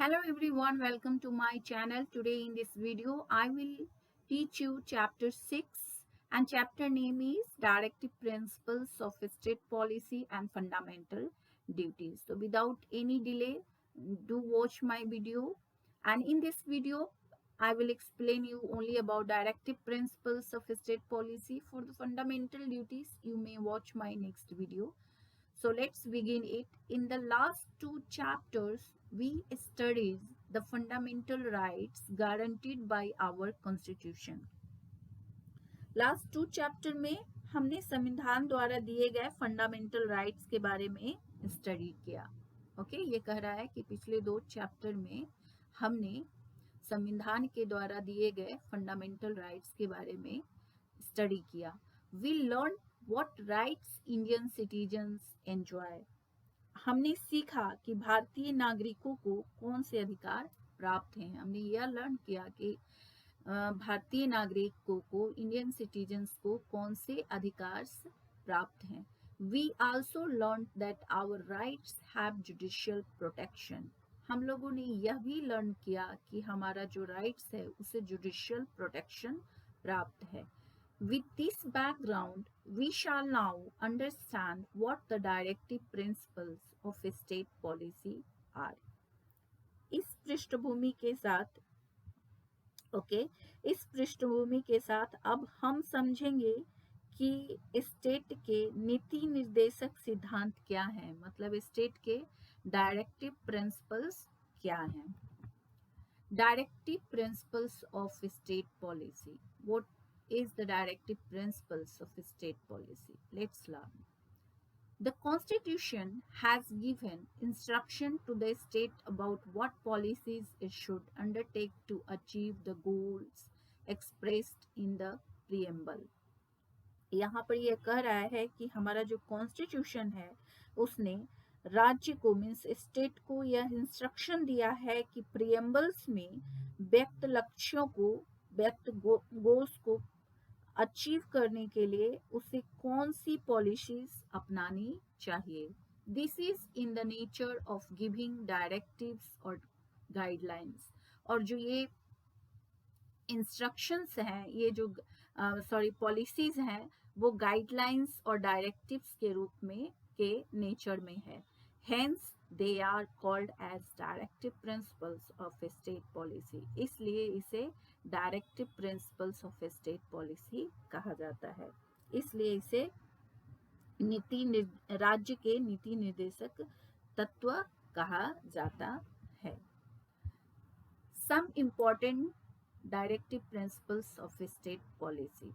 Hello everyone, welcome to my channel. Today in this video, I will teach you chapter 6 and chapter name is Directive Principles of State Policy and Fundamental Duties. So without any delay, do watch my video, and in this video, I will explain you only about Directive Principles of State Policy. For the fundamental duties, you may watch my next video. So let's begin it. In the last two chapters, we studied the fundamental rights guaranteed by our constitution. Last two chapter में हमने संविधान द्वारा दिए गए fundamental rights के बारे में study किया. ओके, ये कह रहा है कि पिछले दो चैप्टर में हमने संविधान के द्वारा दिए गए फंडामेंटल राइट्स के बारे में स्टडी किया. We learn what rights Indian citizens enjoy. हमने सीखा कि भारतीय नागरिकों को कौन से अधिकार प्राप्त हैं. हमने यह लर्न किया कि भारतीय नागरिकों को, इंडियन सिटीजन्स को कौन से अधिकार प्राप्त हैं. We also learn that our rights have judicial protection. हम लोगों ने यह भी लर्न किया कि हमारा जो राइट्स है उसे जुडिशियल प्रोटेक्शन प्राप्त है. With this background, we shall now understand what the directive principles of state policy are. इस पृष्ठभूमि के साथ इस पृष्ठभूमि के साथ अब हम समझेंगे कि स्टेट के नीति निर्देशक सिद्धांत क्या हैं, मतलब स्टेट के डायरेक्टिव प्रिंसिपल्स क्या हैं. Directive principles of state policy. What is the directive principles of state policy? Let's learn. The Constitution has given instruction to the state about what policies it should undertake to achieve the goals expressed in the preamble. यहाँ पर यह कह रहा है कि हमारा जो constitution है उसने राज्य को मीन्स स्टेट को यह इंस्ट्रक्शन दिया है कि प्रियम्बल्स में व्यक्त लक्ष्यों को, व्यक्त गोल्स को अचीव करने के लिए उसे कौन सी पॉलिसीज अपनानी चाहिए. This is in the nature of giving directives और गाइडलाइंस. और जो ये इंस्ट्रक्शंस हैं, ये जो पॉलिसीज हैं, वो गाइडलाइंस और डायरेक्टिव्स के रूप में के नेचर में है. Hence they are called as directive principles of state policy. इसलिए इसे directive principles of state policy कहा जाता है. इसलिए इसे राज्य के नीति निर्देशक तत्व कहा जाता है. Some important directive principles of state policy.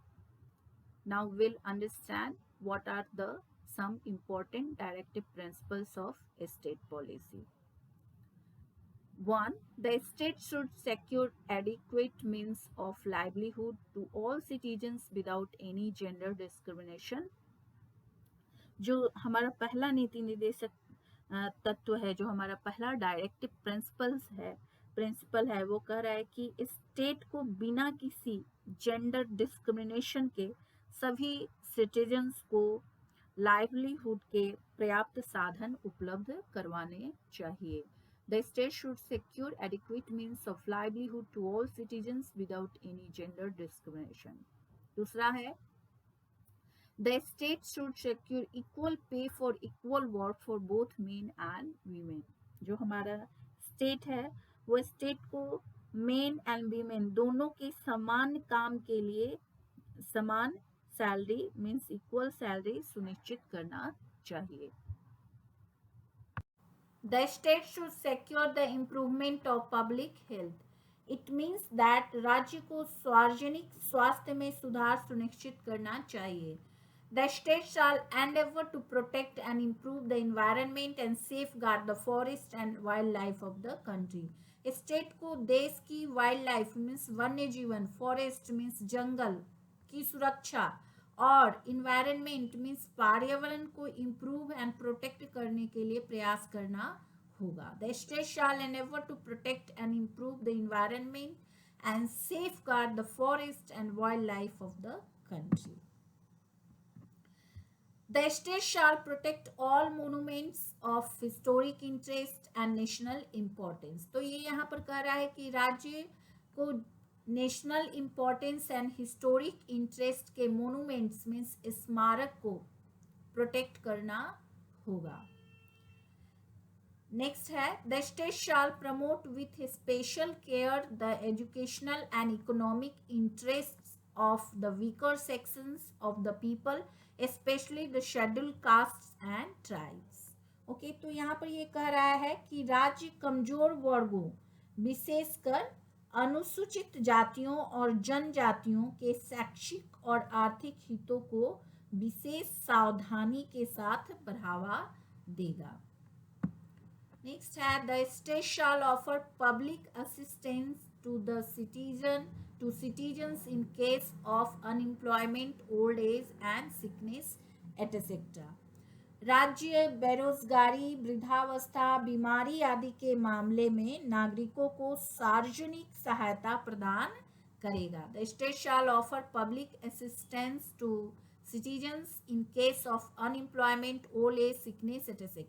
Now will understand what are the some important directive principles of state policy. 1. The state should secure adequate means of livelihood to all citizens without any gender discrimination. जो हमारा पहला नीति निर्देशक तत्व है, जो हमारा पहला डायरेक्टिव प्रिंसिपल है, वो कह रहा है कि स्टेट को बिना किसी जेंडर डिस्क्रिमिनेशन के सभी सिटीजन्स को लाइवलीहुड के पर्याप्त साधन उपलब्ध करवाने चाहिए. The state should secure adequate means of livelihood to all citizens without any gender discrimination. दूसरा है, The state should secure equal pay for equal work for both men and women. जो हमारा स्टेट है वो स्टेट को main and women दोनों के समान काम के लिए समान सैलरी मीन्स इक्वल सैलरी सुनिश्चित करना चाहिए. The state should secure the improvement of public health. It means that राज्य को सार्वजनिक स्वास्थ्य में सुधार सुनिश्चित करना चाहिए. The state shall endeavor to protect and improve the environment and safeguard the forest and wildlife of the country. State को देश की वाइल्ड लाइफ मीन्स वन्य जीवन, फॉरेस्ट मीन्स जंगल की सुरक्षा और इन्वायरमेंट मीन्स पर्यावरण को इम्प्रूव एंड प्रोटेक्ट करने के लिए प्रयास करना होगा. The state shall endeavour to protect and improve the environment and safeguard the forest and wildlife of the country. The state shall protect all monuments of historic interest and national importance. तो ये यहाँ पर कह रहा है कि राज्य को national importance and historic interest के मोनूमेंट्स में स्मारक को प्रोटेक्ट करना होगा. नेक्स्ट है the state shall promote with special care the educational and economic interest of the weaker sections of the people specially the schedule caste and tribes. Okay, तो यहाँ पर ये कह रहा है कि राज्य कमजोर वर्गों विशेषकर अनुसूचित जातियों और जनजातियों के शैक्षिक और आर्थिक हितों को विशेष सावधानी के साथ बढ़ावा देगा. Next है the state shall offer public assistance to citizens in case of unemployment, old age and sickness, etc. राज्य बेरोजगारी, वृद्धावस्था, बीमारी आदि के मामले में नागरिकों को सार्वजनिक सहायता प्रदान करेगा. The state shall offer public assistance to citizens in case of unemployment, old age, sickness, etc.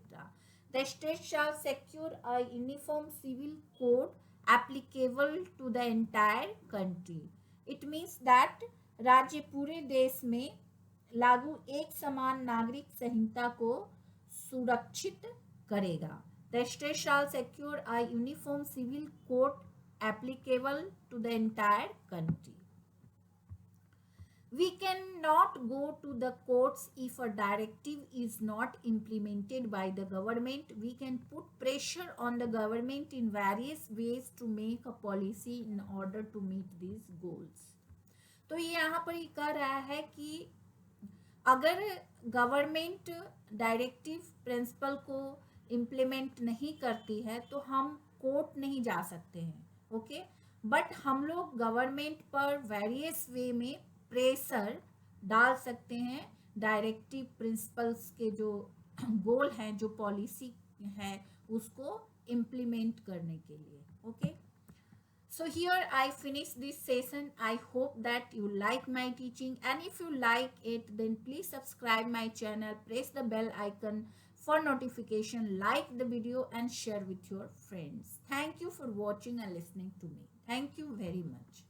The state shall secure a uniform civil code applicable to the entire country. It means that राज्य पूरे देश में लागू एक समान नागरिक संहिता को सुरक्षित करेगा. The state shall secure a uniform civil code applicable to the entire country. We cannot go to the courts if a directive is not implemented by the government. We can put pressure on the government in various ways to make a policy in order to meet these goals. तो ये यहाँ पर ये कह रहा है कि अगर गवर्नमेंट डायरेक्टिव प्रिंसिपल को इम्प्लीमेंट नहीं करती है तो हम कोर्ट नहीं जा सकते हैं. ओके, बट हम लोग गवर्नमेंट पर वेरियस वे में प्रेशर डाल सकते हैं डायरेक्टिव प्रिंसिपल्स के जो गोल हैं, जो पॉलिसी है, उसको इम्प्लीमेंट करने के लिए. Okay, so here I finish this session. I hope that you like my teaching, and if you like it then please subscribe my channel, press the bell icon for notification, like the video and share with your friends. Thank you for watching and listening to me. Thank you very much.